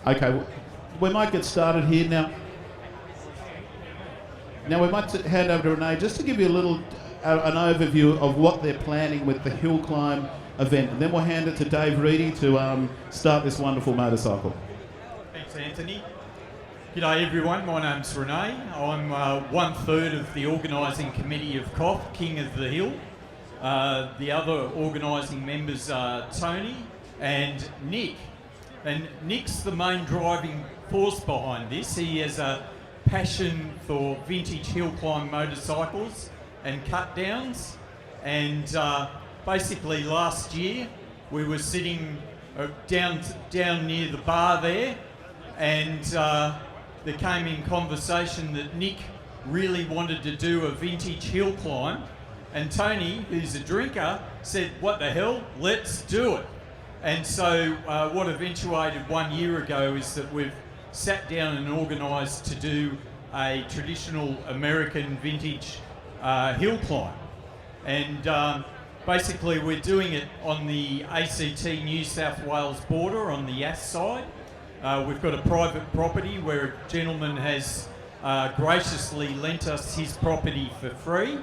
Okay, we might get started here now. Now we might hand over to Renee just to give you a little an overview of what they're planning with the hill climb event, and then we'll hand it to Dave Reidie to start this wonderful motorcycle. Thanks, Anthony. G'day everyone, my name's Renee. I'm 1/3 of the organising committee of COF, King of the Hill. The other organising members are Tony and Nick. And Nick's the main driving force behind this. He has a passion for vintage hill climb motorcycles and cut downs. And basically last year we were sitting down near the bar there, and there came in conversation that Nick really wanted to do a vintage hill climb, and Tony, who's a drinker, said, "What the hell, let's do it." And so what eventuated 1 year ago is that we've sat down and organised to do a traditional American vintage hill climb. And basically we're doing it on the ACT New South Wales border on the Yass side. We've got a private property where a gentleman has graciously lent us his property for free.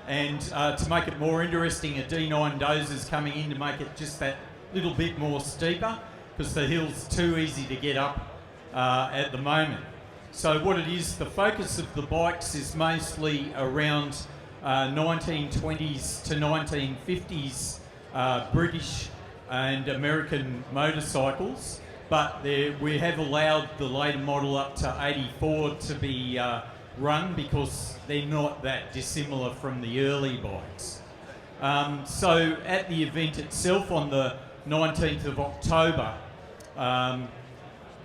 And to make it more interesting, a D9 dozer's coming in to make it just that little bit more steeper, because the hill's too easy to get up at the moment. So what it is, the focus of the bikes is mostly around 1920s to 1950s British and American motorcycles, but we have allowed the later model up to 84 to be run because they're not that dissimilar from the early bikes. So at the event itself on the 19th of October,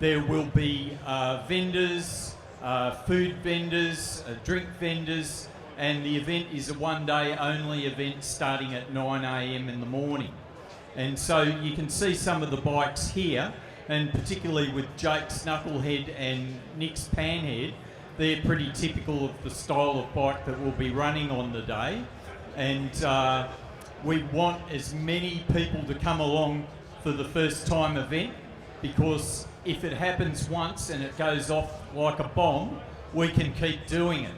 there will be vendors, food vendors, drink vendors, and the event is a one-day only event starting at 9 a.m. in the morning. And so you can see some of the bikes here, and particularly with Jake's Knucklehead and Nick's Panhead, they're pretty typical of the style of bike that we'll be running on the day. And we want as many people to come along for the first time event, because if it happens once and it goes off like a bomb, we can keep doing it.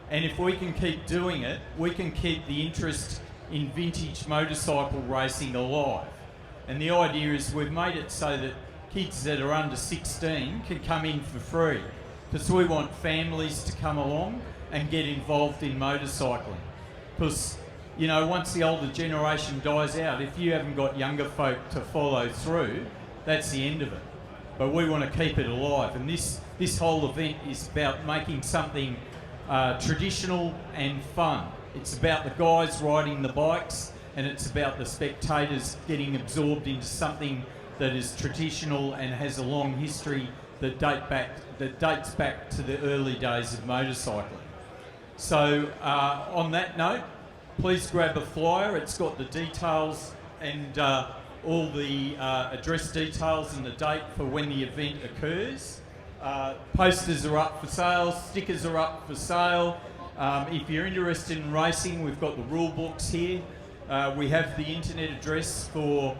And if we can keep doing it, we can keep the interest in vintage motorcycle racing alive. And the idea is we've made it so that kids that are under 16 can come in for free, because we want families to come along and get involved in motorcycling. Because, you know, once the older generation dies out, if you haven't got younger folk to follow through, that's the end of it. But we want to keep it alive, and this whole event is about making something traditional and fun. It's about the guys riding the bikes, and it's about the spectators getting absorbed into something that is traditional and has a long history that dates back to the early days of motorcycling. So on that note, please grab a flyer. It's got the details and all the address details and the date for when the event occurs. Posters are up for sale, stickers are up for sale. If you're interested in racing, we've got the rule books here. We have the internet address for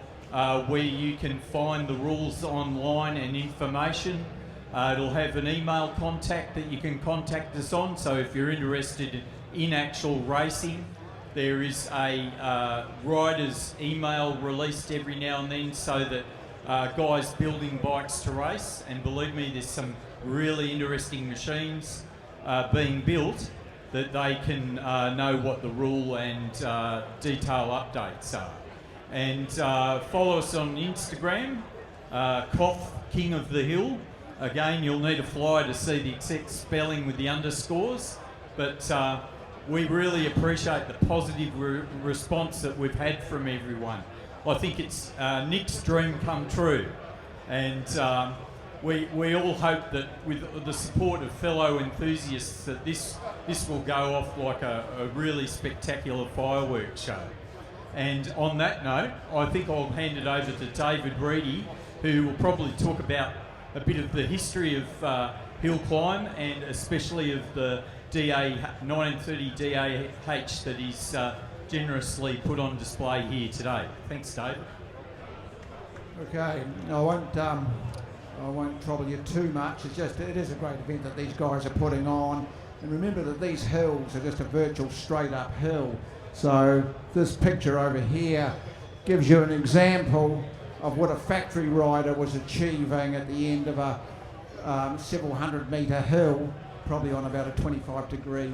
where you can find the rules online and information. It'll have an email contact that you can contact us on, so if you're interested in actual racing, there is a rider's email released every now and then, so that guys building bikes to race, and believe me, there's some really interesting machines being built, that they can know what the rule and detail updates are. And follow us on Instagram, COF, King of the Hill. Again, you'll need a flyer to see the exact spelling with the underscores, but we really appreciate the positive response that we've had from everyone. I think it's Nick's dream come true, and we all hope that with the support of fellow enthusiasts that this will go off like a really spectacular fireworks show. And on that note, I think I'll hand it over to David Reidie, who will probably talk about a bit of the history of hill climb, and especially of the 1930 DAH that he's generously put on display here today. Thanks, David. Okay, I I won't trouble you too much. It is a great event that these guys are putting on. And remember that these hills are just a virtual straight up hill. So this picture over here gives you an example of what a factory rider was achieving at the end of a several 100-metre hill, probably on about a 25-degree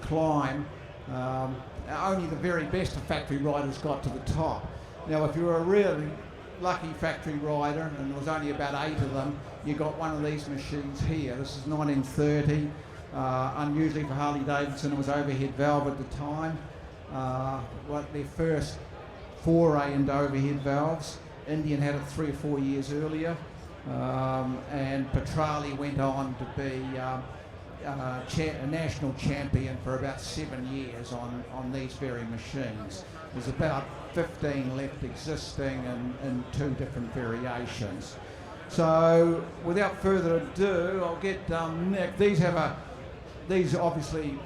climb. Only the very best of factory riders got to the top. Now, if you were a really lucky factory rider, and there was only about 8 of them, you got one of these machines here. This is 1930. Unusually for Harley Davidson, it was overhead valve at the time. Their first foray into overhead valves. Indian had it 3 or 4 years earlier, and Petrali went on to be a national champion for about 7 years on these very machines. There's about 15 left existing in 2 different variations. So without further ado, I'll get Nick. These obviously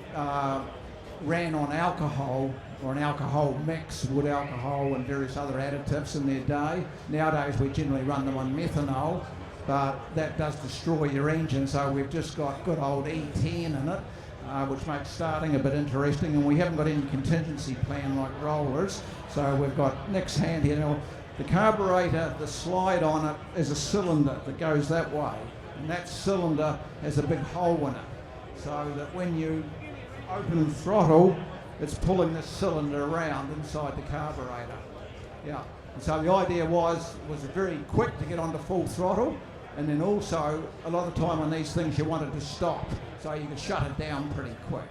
ran on alcohol, or an alcohol mix, wood alcohol and various other additives in their day. Nowadays we generally run them on methanol, but that does destroy your engine, so we've just got good old E10 in it, which makes starting a bit interesting, and we haven't got any contingency plan like rollers, so we've got Nick's hand here. Now, the carburetor, the slide on it is a cylinder that goes that way, and that cylinder has a big hole in it, so that when you open the throttle, it's pulling this cylinder around inside the carburetor. Yeah. And so the idea was very quick to get onto full throttle, and then also a lot of the time on these things you wanted to stop, so you could shut it down pretty quick.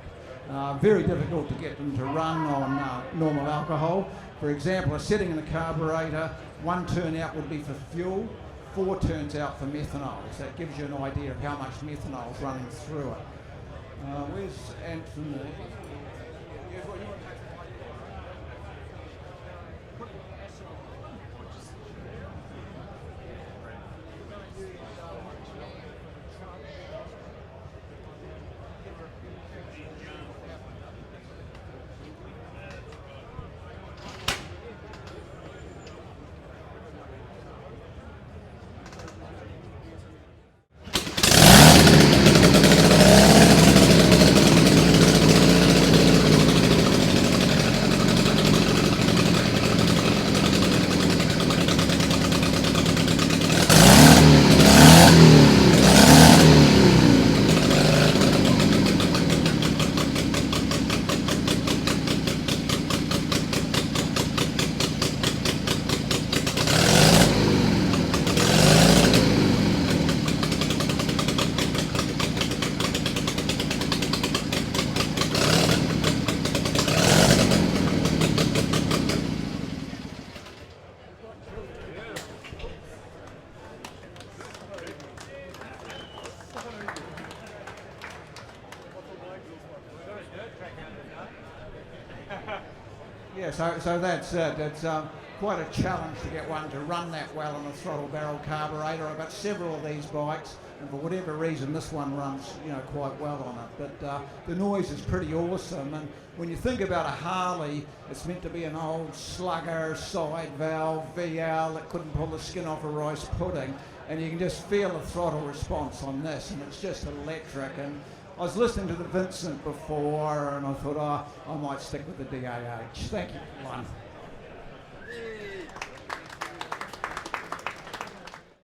Very difficult to get them to run on normal alcohol. For example, a setting in the carburetor, 1 turn out would be for fuel, 4 turns out for methanol. So that gives you an idea of how much methanol is running through it. Where's Anthony? Yeah, so that's it. It's quite a challenge to get one to run that well on a throttle barrel carburetor. I've got several of these bikes, and for whatever reason, this one runs, quite well on it. But the noise is pretty awesome. And when you think about a Harley, it's meant to be an old slugger, side valve, VL that couldn't pull the skin off a rice pudding, and you can just feel the throttle response on this, and it's just electric. And I was listening to the Vincent before, and I thought, I might stick with the DAH. Thank you, one.